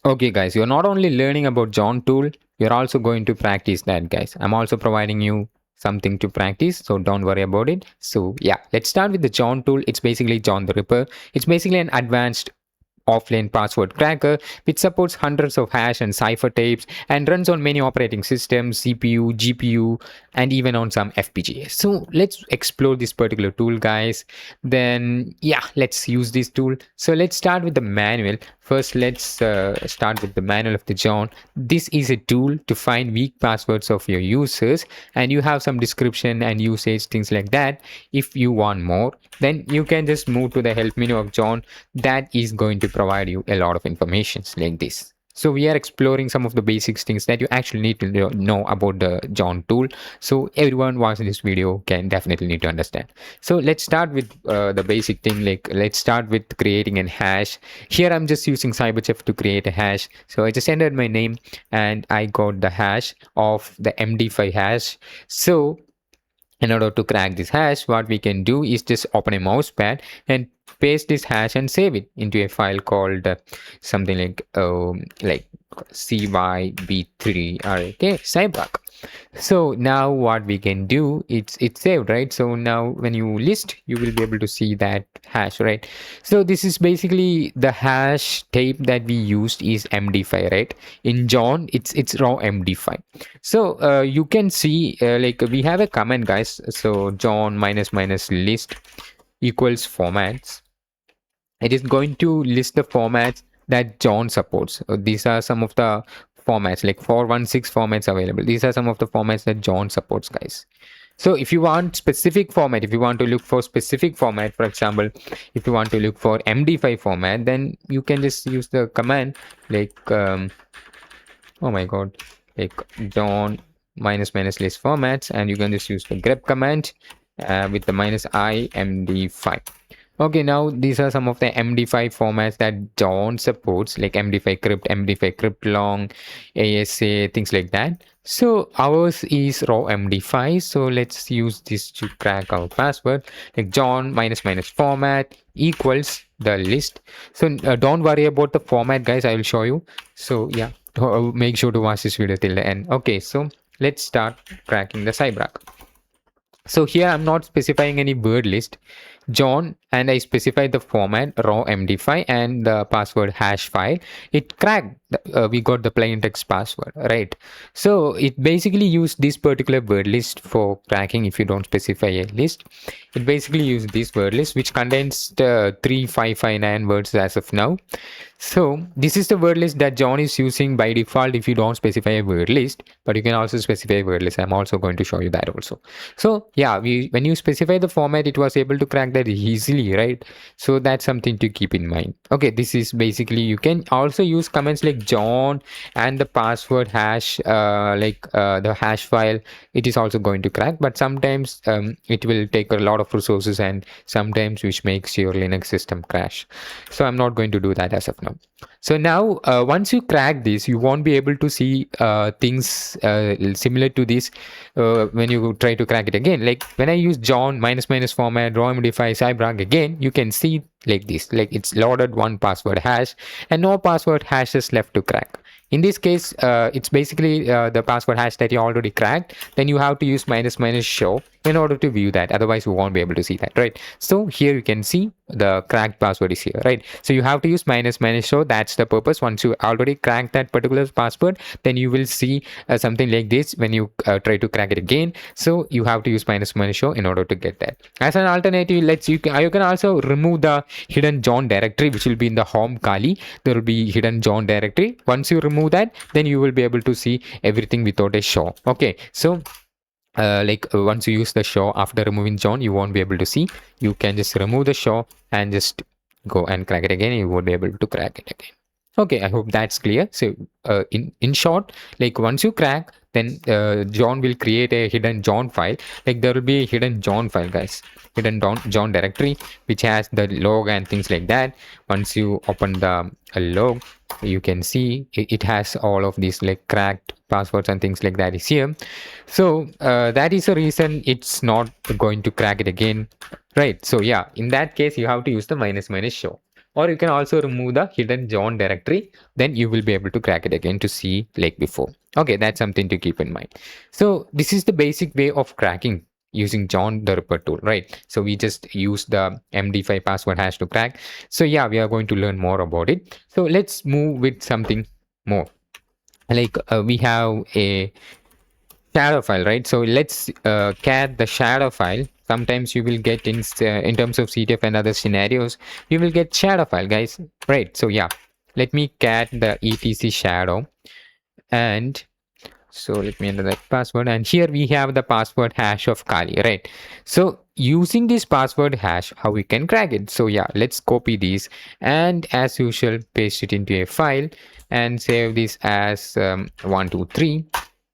Okay, guys, you're not only learning about John tool, you're also going to practice that, guys. I'm also providing you something to practice, so don't worry about it. So yeah, let's start with the John tool. It's basically John the Ripper. It's basically an advanced offline password cracker which supports hundreds of hash and cipher tapes and runs on many operating systems, CPU, GPU, and even on some FPGAs. So let's explore this particular tool, guys. Then yeah, let's use this tool. So let's start with the manual. First, let's start with the manual of the John. This is a tool to find weak passwords of your users, and you have some description and usage, things like that. If you want more, then you can just move to the help menu of John. That is going to provide you a lot of information like this. So we are exploring some of the basics things that you actually need to know about the John tool. So everyone watching this video can definitely need to understand. So let's start with the basic thing. Like let's start with creating a hash. Here I'm just using Cyberchef to create a hash. So I just entered my name and I got the hash of the MD5 hash. So in order to crack this hash, what we can do is just open a mouse pad and paste this hash and save it into a file called something like cyb3 or okay cyberark. So now what we can do, it's saved, right? So now when you list, you will be able to see that hash, right? So this is basically the hash tape that we used is MD5, right? In John, it's raw MD5. So you can see like we have a command, guys. So John minus minus list equals formats. It is going to list the formats that John supports. These are some of the formats, like 416 formats available. These are some of the formats that John supports, guys. So if you want specific format, if you want to look for specific format, for example, if you want to look for MD5 format, then you can just use the command like oh my god, like John minus minus list formats, and you can just use the grep command with the minus I MD5. Okay, now these are some of the MD5 formats that John supports, like MD5 crypt, MD5 crypt long, ASA, things like that. So ours is raw MD5. So let's use this to crack our password, like John minus minus format equals the list. So don't worry about the format, guys. I will show you. So yeah, make sure to watch this video till the end. Okay, so let's start cracking the CyberArk. So here I'm not specifying any word list, John, and I specified the format raw MD5 and the password hash file. It cracked. We got the plain text password, right? So it basically used this particular word list for cracking. If you don't specify a list, it basically used this word list which contains the 3559 words as of now. So this is the word list that John is using by default if you don't specify a word list, but you can also specify a word list. I'm also going to show you that also. So yeah, when you specify the format, it was able to crack that easily, right? So that's something to keep in mind. Okay, this is basically, you can also use comments like John and the password hash, the hash file. It is also going to crack, but sometimes it will take a lot of resources and sometimes which makes your Linux system crash. So I'm not going to do that as of now. So now once you crack this, you won't be able to see things similar to this when you try to crack it again. Like when I use John minus minus format raw MD5 CyberArk again, you can see like this, like it's loaded one password hash and no password hashes left to crack. In this case, it's basically the password hash that you already cracked. Then you have to use minus minus show in order to view that. Otherwise, you won't be able to see that, right? So here you can see the cracked password is here, right? So you have to use minus minus show. That's the purpose. Once you already cracked that particular password, then you will see something like this when you try to crack it again. So you have to use minus minus show in order to get that. As an alternative, you can also remove the hidden John directory, which will be in the home Kali. There will be hidden John directory. Once you remove that, then you will be able to see everything without a show. Okay, so once you use the show after removing John, you won't be able to see. You can just remove the show and just go and crack it again. You won't be able to crack it again. Okay, I hope that's clear. So in short, like once you crack, then John will create a hidden John file. Like there will be a hidden John file, guys, hidden John directory which has the log and things like that. Once you open the log, you can see it has all of these like cracked passwords and things like that is here. So that is the reason it's not going to crack it again, right? So yeah, in that case you have to use the minus minus show. or you can also remove the hidden John directory. Then you will be able to crack it again to see like before. Okay, that's something to keep in mind. So this is the basic way of cracking using John the Ripper tool, right? So we just use the MD5 password hash to crack. So yeah, we are going to learn more about it. So let's move with something more. Like we have a shadow file, right? So let's cat the shadow file. Sometimes you will get in terms of CTF and other scenarios, you will get shadow file, guys, right? So yeah, let me cat the etc shadow, and so let me enter that password, and here we have the password hash of Kali, right? So using this password hash, how we can crack it? So yeah, let's copy these and as usual paste it into a file and save this as 123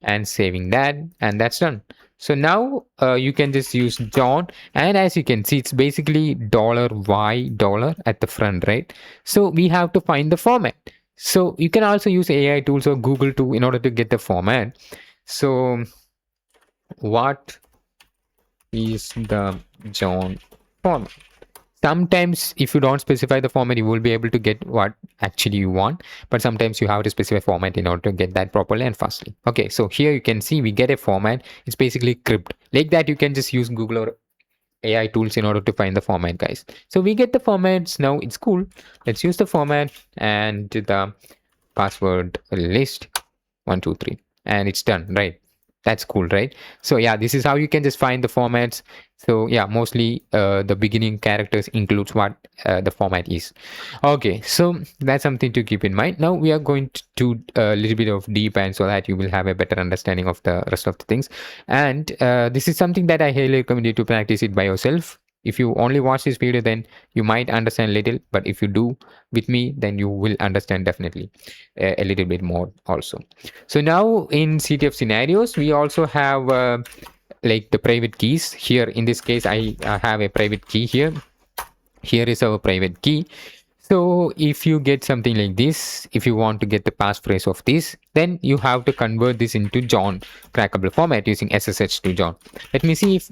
and saving that, and that's done. So now you can just use John, and as you can see, it's basically $y at the front, right? So we have to find the format. So you can also use AI tools or Google too in order to get the format. So what is the John format? Sometimes if you don't specify the format, you will be able to get what actually you want, but sometimes you have to specify format in order to get that properly and fastly. Okay, so here you can see we get a format. It's basically crypt. Like that, you can just use Google or AI tools in order to find the format, guys. So we get the formats now. It's cool. Let's use the format and the password list 123, and it's done, right? That's cool, right? So yeah, this is how you can just find the formats. So yeah, mostly the beginning characters includes what the format is. Okay, so that's something to keep in mind. Now we are going to do a little bit of deep and so that you will have a better understanding of the rest of the things. And this is something that I highly recommend you to practice it by yourself. If you only watch this video, then you might understand little, but if you do with me, then you will understand definitely a little bit more also. So now in CTF scenarios, we also have like the private keys. Here in this case, I have a private key here. Here is our private key. So if you get something like this, if you want to get the passphrase of this, then you have to convert this into John crackable format using SSH to John. Let me see if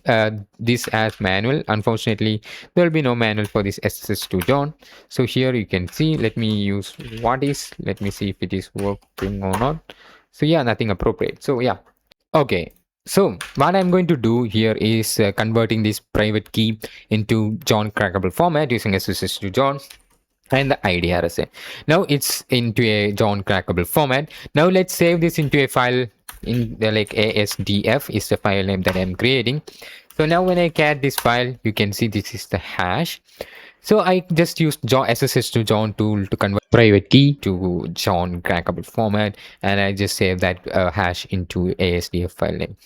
this has manual. Unfortunately, there will be no manual for this SSH to John. So here you can see, let me use what is, let me see if it is working or not. So yeah, nothing appropriate. So yeah, okay. So what I'm going to do here is converting this private key into John crackable format using SSH to John and the ID RSA. Now it's into a John crackable format. Now let's save this into a file in the like ASDF is the file name that I'm creating. So now when I cat this file, you can see this is the hash. So I just used John SSH to John tool to convert private key to John crackable format, and I just save that hash into ASDF file name.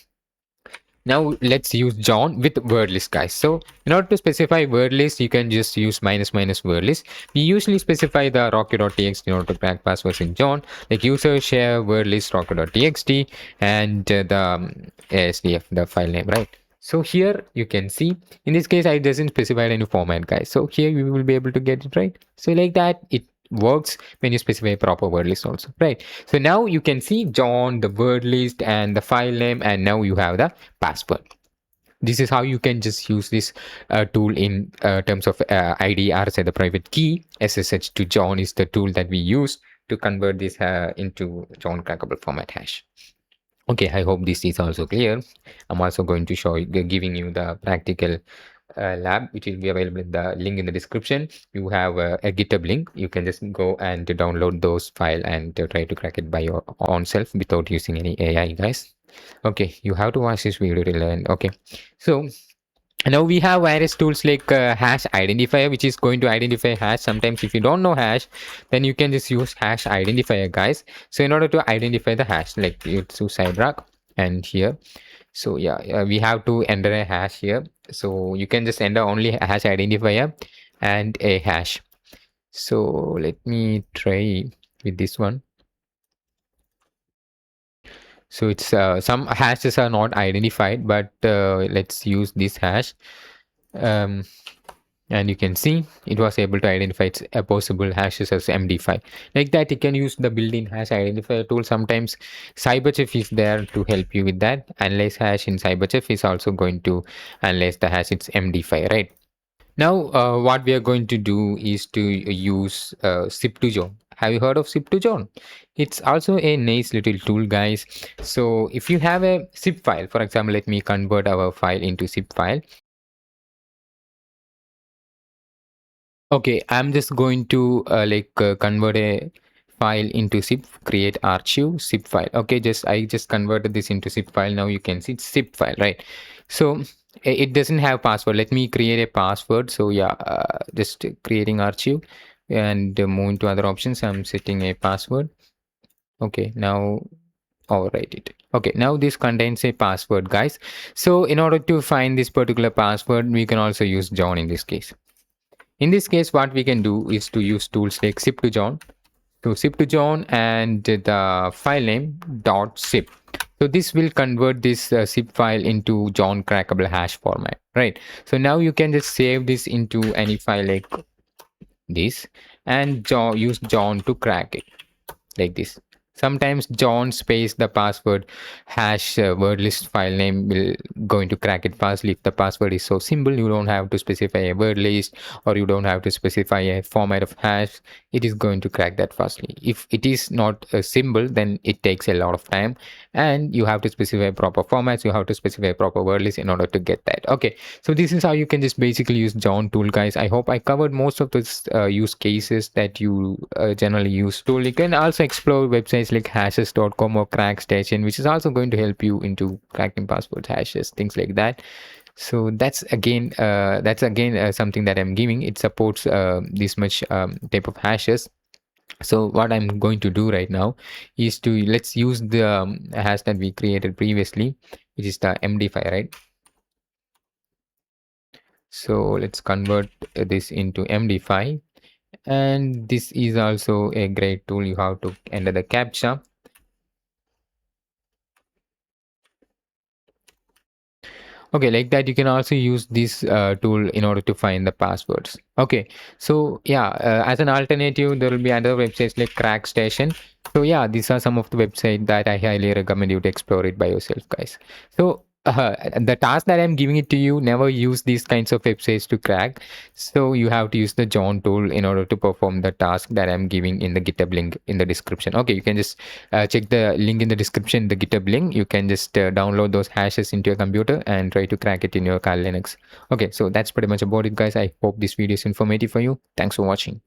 Now let's use John with word list, guys. So in order to specify word list, you can just use minus minus word list. We usually specify the rocket.txt in order to crack passwords in John, like user share word list rocket.txt and ASDF, the file name, right? So here you can see, in this case, I doesn't specify any format, guys. So here you will be able to get it right. So like that, it works when you specify a proper word list also, right? So now you can see John, the word list and the file name, and now you have the password. This is how you can just use this tool in terms of ID RSA, the private key. SSH to John is the tool that we use to convert this into John crackable format hash. Okay, I hope this is also clear. I'm also going to show you, giving you the practical lab, which will be available in the link in the description. You have a GitHub link. You can just go and download those file and try to crack it by your own self without using any AI, guys. Okay, you have to watch this video to learn. Okay, so now we have various tools like hash identifier, which is going to identify hash. Sometimes if you don't know hash, then you can just use hash identifier, guys. So in order to identify the hash, like you choose CyberArk and here. So yeah, we have to enter a hash here. So you can just enter only a hash identifier and a hash. So let me try with this one. So it's some hashes are not identified, but let's use this hash. And you can see it was able to identify its possible hashes as MD5. Like that, you can use the built-in hash identifier tool. Sometimes CyberChef is there to help you with that. Analyze hash in CyberChef is also going to analyze the hash, it's MD5, right? Now, what we are going to do is to use Zip2John. Have you heard of Zip2John? It's also a nice little tool, guys. So if you have a zip file, for example, let me convert our file into zip file. Okay, I'm just going to convert a file into zip, create archive, zip file. Okay, I just converted this into zip file. Now you can see it's zip file, right? So it doesn't have password. Let me create a password. So yeah, just creating archive and move to other options. I'm setting a password. Okay, now overwrite it. Okay, now this contains a password, guys. So in order to find this particular password, we can also use John in this case. In this case, what we can do is to use tools like zip2john to zip2john and the file name .zip. So this will convert this zip file into John crackable hash format, right? So now you can just save this into any file like this and use John to crack it like this. Sometimes John space the password hash word list file name will going to crack it fastly. If the password is so simple, you don't have to specify a word list or you don't have to specify a format of hash. It is going to crack that fastly. If it is not a symbol, then it takes a lot of time and you have to specify proper formats. You have to specify proper word list in order to get that. Okay, so this is how you can just basically use John tool, guys. I hope I covered most of the use cases that you generally use tool. You can also explore websites like hashes.com or crackstation, which is also going to help you into cracking passwords, hashes, things like that. So that's again something that I'm giving. It supports this much type of hashes. So what I'm going to do right now is to let's use the hash that we created previously, which is the MD5, right? So let's convert this into MD5, and this is also a great tool. You have to enter the captcha. Okay, like that you can also use this tool in order to find the passwords. Okay, so yeah, as an alternative there will be other websites like crackstation. So yeah, these are some of the websites that I highly recommend you to explore it by yourself, guys. So the task that I'm giving it to you, never use these kinds of websites to crack. So you have to use the John tool in order to perform the task that I'm giving in the GitHub link in the description. Okay, you can just check the link in the description, the GitHub link. You can just download those hashes into your computer and try to crack it in your Kali Linux. Okay, so that's pretty much about it, guys. I hope this video is informative for you. Thanks for watching.